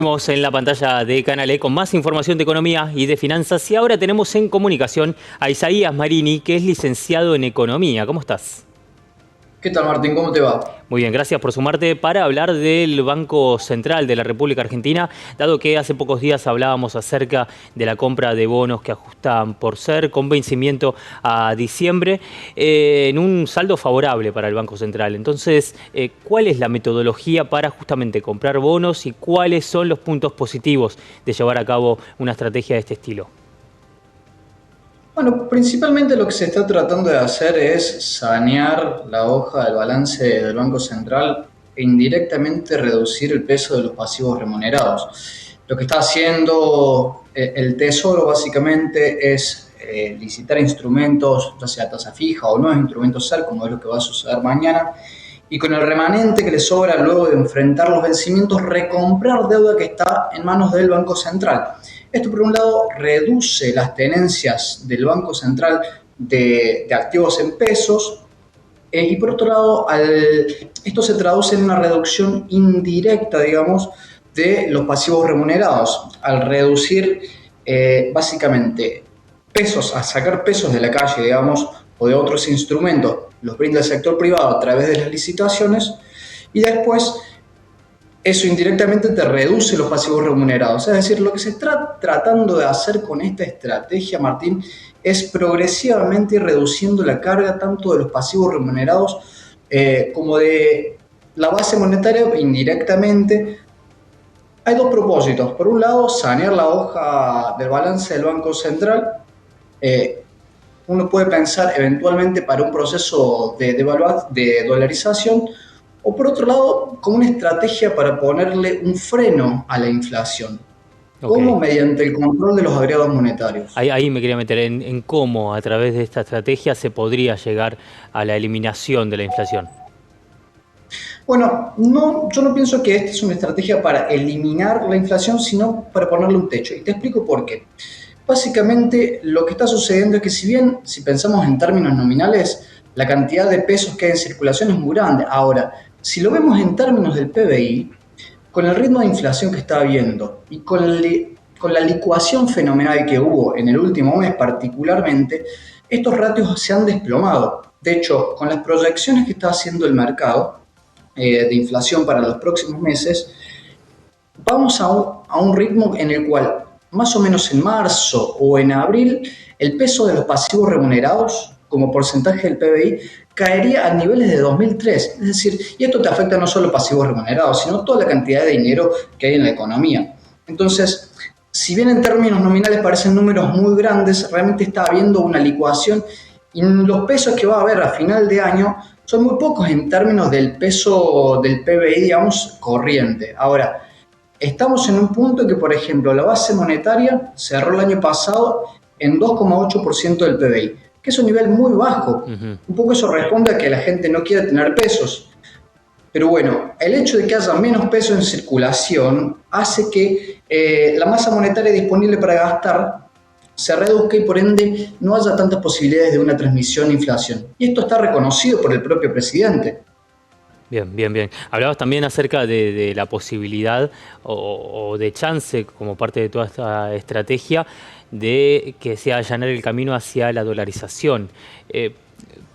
Estamos en la pantalla de Canal E con más información de economía y de finanzas y ahora tenemos en comunicación a Isaías Marini, que es licenciado en economía. ¿Cómo estás? ¿Qué tal, Martín? ¿Cómo te va? Muy bien, gracias por sumarte para hablar del Banco Central de la República Argentina, dado que hace pocos días hablábamos acerca de la compra de bonos que ajustan por ser con vencimiento a diciembre en un saldo favorable para el Banco Central. Entonces, ¿cuál es la metodología para justamente comprar bonos y cuáles son los puntos positivos de llevar a cabo una estrategia de este estilo? Bueno, principalmente lo que se está tratando de hacer es sanear la hoja del balance del Banco Central e indirectamente reducir el peso de los pasivos remunerados. Lo que está haciendo el Tesoro básicamente es licitar instrumentos, ya sea tasa fija o no instrumentos SER, como es lo que va a suceder mañana, y con el remanente que le sobra luego de enfrentar los vencimientos, recomprar deuda que está en manos del Banco Central. Esto, por un lado, reduce las tenencias del Banco Central de activos en pesos y por otro lado, esto se traduce en una reducción indirecta, digamos, de los pasivos remunerados. Al reducir básicamente pesos, a sacar pesos de la calle, digamos, o de otros instrumentos, los brinda el sector privado a través de las licitaciones y después eso indirectamente te reduce los pasivos remunerados. Es decir, lo que se está tratando de hacer con esta estrategia, Martín, es progresivamente ir reduciendo la carga tanto de los pasivos remunerados como de la base monetaria indirectamente. Hay dos propósitos. Por un lado, sanear la hoja del balance del Banco Central. Eh, Uno puede pensar eventualmente para un proceso de dolarización o por otro lado como una estrategia para ponerle un freno a la inflación, Ok. como mediante el control de los agregados monetarios. Ahí me quería meter en cómo a través de esta estrategia se podría llegar a la eliminación de la inflación. Bueno, no, yo no pienso que esta es una estrategia para eliminar la inflación, sino para ponerle un techo. Y te explico por qué. Básicamente lo que está sucediendo es que si pensamos en términos nominales, la cantidad de pesos que hay en circulación es muy grande. Ahora, si lo vemos en términos del PBI, con el ritmo de inflación que está habiendo y con la licuación fenomenal que hubo en el último mes particularmente, estos ratios se han desplomado. De hecho, con las proyecciones que está haciendo el mercado de inflación para los próximos meses, vamos a un ritmo en el cual más o menos en marzo o en abril el peso de los pasivos remunerados como porcentaje del PBI caería a niveles de 2003. Es decir, y esto te afecta no solo pasivos remunerados, sino toda la cantidad de dinero que hay en la economía. Entonces, si bien en términos nominales parecen números muy grandes, realmente está habiendo una licuación y los pesos que va a haber a final de año son muy pocos en términos del peso del PBI, digamos, corriente. Ahora, estamos en un punto en que, por ejemplo, la base monetaria cerró el año pasado en 2,8% del PBI, que es un nivel muy bajo. Ujú. Un poco eso responde a que la gente no quiere tener pesos. Pero bueno, el hecho de que haya menos pesos en circulación hace que la masa monetaria disponible para gastar se reduzca y por ende no haya tantas posibilidades de una transmisión de inflación. Y esto está reconocido por el propio presidente. Bien, bien, bien. Hablabas también acerca de la posibilidad o de chance, como parte de toda esta estrategia, de que se allanar el camino hacia la dolarización. Eh,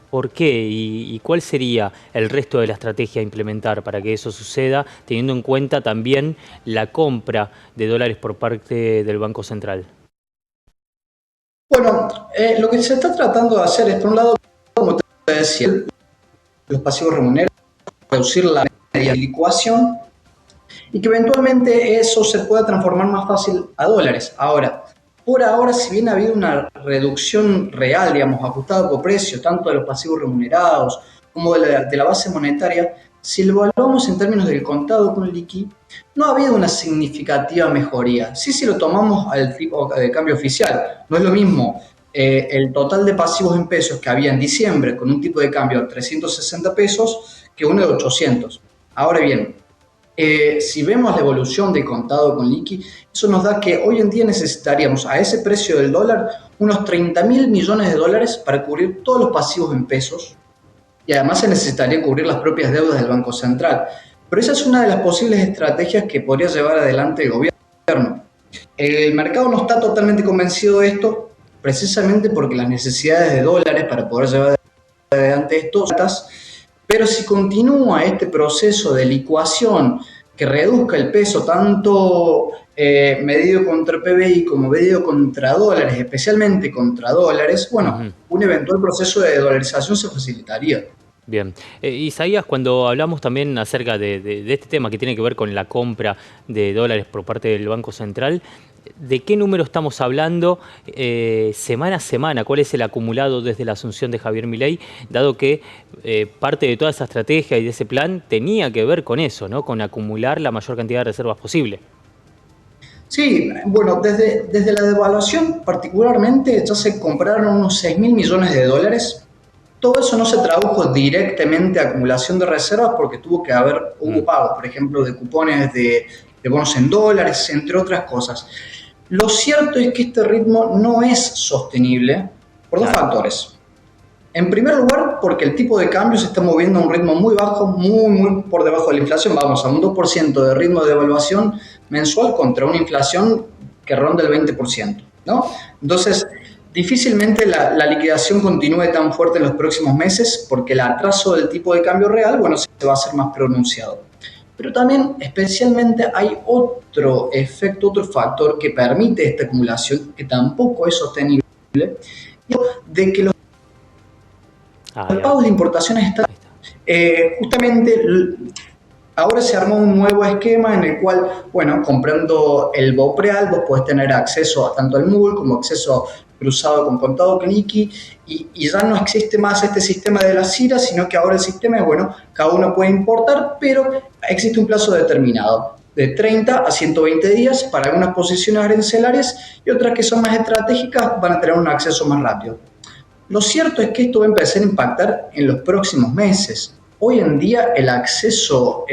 ¿Por qué y cuál sería el resto de la estrategia a implementar para que eso suceda, teniendo en cuenta también la compra de dólares por parte del Banco Central? Bueno, lo que se está tratando de hacer es, por un lado, como te decía, los pasivos remunerados, reducir la media licuación y que eventualmente eso se pueda transformar más fácil a dólares. Ahora, por ahora, si bien ha habido una reducción real, digamos, ajustada por precio, tanto de los pasivos remunerados como de la base monetaria, si lo evaluamos en términos del contado con liqui, no ha habido una significativa mejoría. Sí, si lo tomamos al tipo de cambio oficial, no es lo mismo el total de pasivos en pesos que había en diciembre con un tipo de cambio de 360 pesos que uno de 800. Ahora bien, si vemos la evolución del contado con liqui, eso nos da que hoy en día necesitaríamos a ese precio del dólar unos 30.000 millones de dólares para cubrir todos los pasivos en pesos y además se necesitaría cubrir las propias deudas del Banco Central. Pero esa es una de las posibles estrategias que podría llevar adelante el gobierno. El mercado no está totalmente convencido de esto, precisamente porque las necesidades de dólares para poder llevar adelante estos altas, pero si continúa este proceso de licuación que reduzca el peso tanto medido contra PBI como medido contra dólares, especialmente contra dólares, bueno, Ujú. un eventual proceso de dolarización se facilitaría. Bien. Isaías, cuando hablamos también acerca de este tema que tiene que ver con la compra de dólares por parte del Banco Central, ¿de qué número estamos hablando semana a semana? ¿Cuál es el acumulado desde la asunción de Javier Milei? Dado que parte de toda esa estrategia y de ese plan tenía que ver con eso, ¿no? Con acumular la mayor cantidad de reservas posible. Sí, bueno, desde la devaluación particularmente ya se compraron unos 6.000 millones de dólares. Todo eso no se tradujo directamente a acumulación de reservas porque hubo Mm, pagos, por ejemplo, de cupones de bonos en dólares, entre otras cosas. Lo cierto es que este ritmo no es sostenible por dos claro. factores. En primer lugar, porque el tipo de cambio se está moviendo a un ritmo muy bajo, muy por debajo de la inflación. Vamos a un 2% de ritmo de evaluación mensual contra una inflación que ronda el 20%, ¿no? Entonces, difícilmente la liquidación continúe tan fuerte en los próximos meses porque el atraso del tipo de cambio real, bueno, se va a hacer más pronunciado. Pero también, especialmente, hay otro efecto, otro factor que permite esta acumulación, que tampoco es sostenible, de que los Ahí va. pagos de importaciones están Ahí está. justamente ahora se armó un nuevo esquema en el cual, bueno, comprando el BOPREAL, vos podés tener acceso a tanto al MUL como acceso cruzado con contado con IKI y ya no existe más este sistema de las CIRA, sino que ahora el sistema es, bueno, cada uno puede importar, pero existe un plazo determinado de 30 a 120 días para algunas posiciones arancelarias y otras que son más estratégicas van a tener un acceso más rápido. Lo cierto es que esto va a empezar a impactar en los próximos meses. Hoy en día el acceso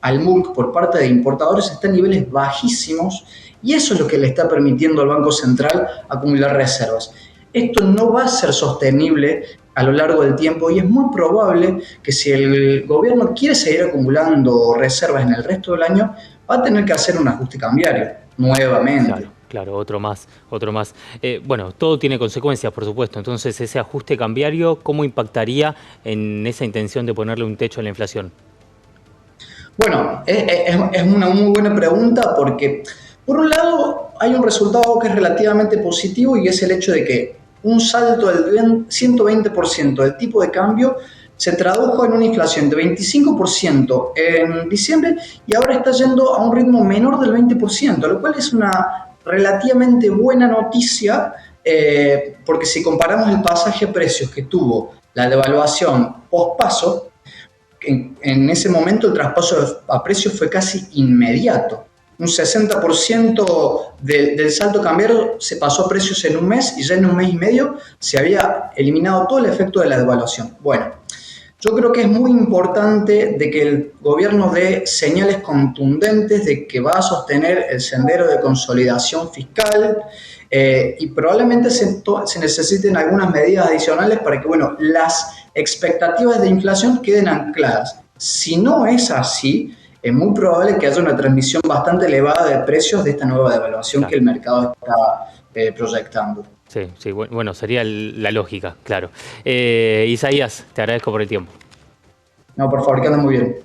al MULC por parte de importadores está en niveles bajísimos y eso es lo que le está permitiendo al Banco Central acumular reservas. Esto no va a ser sostenible a lo largo del tiempo y es muy probable que si el gobierno quiere seguir acumulando reservas en el resto del año, va a tener que hacer un ajuste cambiario nuevamente. Claro, claro, otro más, otro más. Bueno, todo tiene consecuencias, por supuesto. Entonces, ese ajuste cambiario, ¿cómo impactaría en esa intención de ponerle un techo a la inflación? Bueno, es una muy buena pregunta porque, por un lado, hay un resultado que es relativamente positivo y es el hecho de que un salto del 120% del tipo de cambio se tradujo en una inflación de 25% en diciembre y ahora está yendo a un ritmo menor del 20%, lo cual es una relativamente buena noticia porque si comparamos el pasaje a precios que tuvo la devaluación post-paso, en ese momento el traspaso a precios fue casi inmediato. Un 60% del salto cambiario se pasó a precios en un mes y ya en un mes y medio se había eliminado todo el efecto de la devaluación. Bueno, yo creo que es muy importante de que el gobierno dé señales contundentes de que va a sostener el sendero de consolidación fiscal y probablemente se necesiten algunas medidas adicionales para que, bueno, las expectativas de inflación queden ancladas. Si no es así, es muy probable que haya una transmisión bastante elevada de precios de esta nueva devaluación que Claro. el mercado está proyectando. Sí, sí, bueno, sería la lógica, claro. Isaías, te agradezco por el tiempo. No, por favor, que anda muy bien.